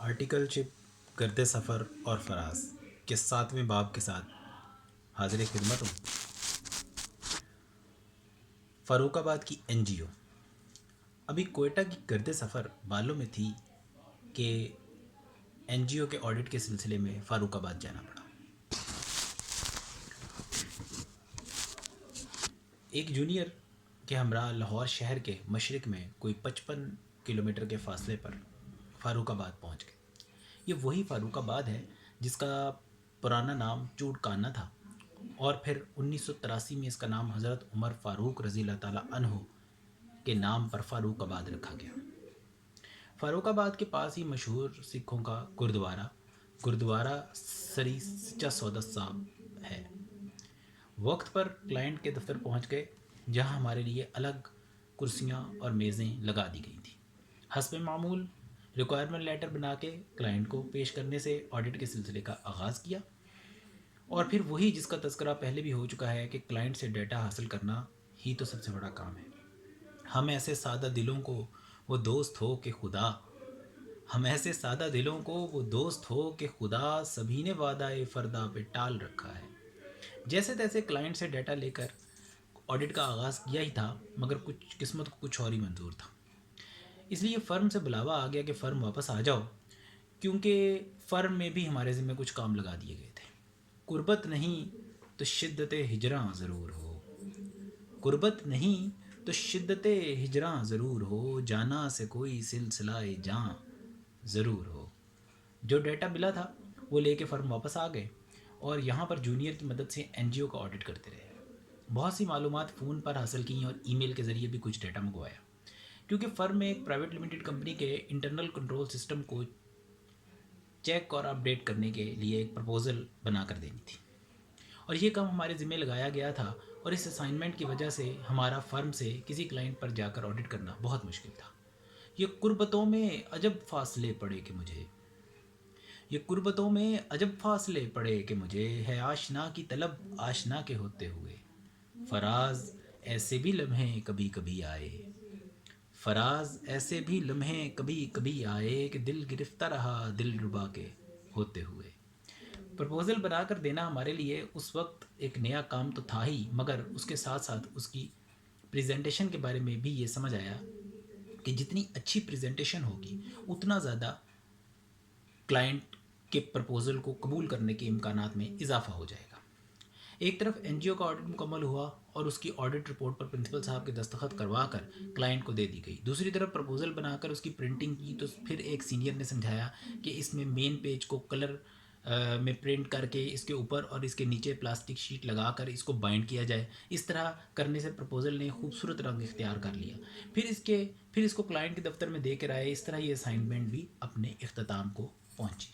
Article شپ کرتے سفر اور فراز کے 7ویں باب کے ساتھ حاضر خدمت ہوں۔ فاروق آباد کی این جی او ابھی کوئٹہ کی گرد سفر بالوں میں تھی کہ این جی او کے آڈٹ کے سلسلے میں فاروق آباد جانا پڑا۔ ایک جونیئر کے ہمراہ لاہور شہر کے مشرق میں کوئی 55 کلومیٹر کے فاصلے پر فاروق آباد پہنچ گئے۔ یہ وہی فاروق آباد ہے جس کا پرانا نام چوڑ کانا تھا اور پھر 1983 میں اس کا نام حضرت عمر فاروق رضی اللہ تعالیٰ عنہ کے نام پر فاروق آباد رکھا گیا۔ فاروق آباد کے پاس ہی مشہور سکھوں کا گردوارہ سری سچا سودا صاحب ہے۔ وقت پر کلائنٹ کے دفتر پہنچ گئے جہاں ہمارے لیے الگ کرسیاں اور میزیں لگا دی گئی تھیں۔ حسب معمول ریکوائرمنٹ لیٹر بنا کے کلائنٹ کو پیش کرنے سے آڈٹ کے سلسلے کا آغاز کیا، اور پھر وہی جس کا تذکرہ پہلے بھی ہو چکا ہے کہ کلائنٹ سے ڈیٹا حاصل کرنا ہی تو سب سے بڑا کام ہے۔ ہم ایسے سادہ دلوں کو وہ دوست ہو کہ خدا سبھی نے وعدہ فردا پہ ٹال رکھا ہے۔ جیسے تیسے کلائنٹ سے ڈیٹا لے کر آڈٹ کا آغاز کیا ہی تھا، مگر کچھ قسمت کو کچھ اور ہی منظور تھا۔ اس لیے فرم سے بلاوا آ گیا کہ فرم واپس آ جاؤ، کیونکہ فرم میں بھی ہمارے ذمہ کچھ کام لگا دیے گئے تھے۔ قربت نہیں تو شدت ہجراں ضرور ہو، قربت نہیں تو شدت ہجراں ضرور ہو، جانا سے کوئی سلسلہ جاں ضرور ہو۔ جو ڈیٹا ملا تھا وہ لے کے فرم واپس آ گئے اور یہاں پر جونیئر کی مدد سے این جی او کا آڈٹ کرتے رہے۔ بہت سی معلومات فون پر حاصل کی اور ای میل کے ذریعے بھی کچھ ڈیٹا منگوایا، کیونکہ فرم میں ایک پرائیویٹ لمیٹڈ کمپنی کے انٹرنل کنٹرول سسٹم کو چیک اور اپڈیٹ کرنے کے لیے ایک پرپوزل بنا کر دینی تھی، اور یہ کام ہمارے ذمہ لگایا گیا تھا، اور اس اسائنمنٹ کی وجہ سے ہمارا فرم سے کسی کلائنٹ پر جا کر آڈٹ کرنا بہت مشکل تھا۔ یہ قربتوں میں عجب فاصلے پڑے کہ مجھے ہے آشنا کی طلب آشنا کے ہوتے ہوئے، فراز ایسے بھی لمحے کبھی کبھی آئے کہ دل گرفتہ رہا دل ربا کے ہوتے ہوئے۔ پرپوزل بنا کر دینا ہمارے لیے اس وقت ایک نیا کام تو تھا ہی، مگر اس کے ساتھ ساتھ اس کی پریزنٹیشن کے بارے میں بھی یہ سمجھ آیا کہ جتنی اچھی پریزنٹیشن ہوگی اتنا زیادہ کلائنٹ کے پرپوزل کو قبول کرنے کے امکانات میں اضافہ ہو جائے گا۔ ایک طرف این جی او کا آڈٹ مکمل ہوا اور اس کی آڈٹ رپورٹ پر پرنسپل صاحب کے دستخط کروا کر کلائنٹ کو دے دی گئی۔ دوسری طرف پرپوزل بنا کر اس کی پرنٹنگ کی تو پھر ایک سینئر نے سمجھایا کہ اس میں مین پیج کو کلر میں پرنٹ کر کے اس کے اوپر اور اس کے نیچے پلاسٹک شیٹ لگا کر اس کو بائنڈ کیا جائے۔ اس طرح کرنے سے پرپوزل نے خوبصورت رنگ اختیار کر لیا۔ پھر اس کو کلائنٹ کے دفتر میں دے کر آئے۔ اس طرح یہ اسائنمنٹ بھی اپنے اختتام کو پہنچی۔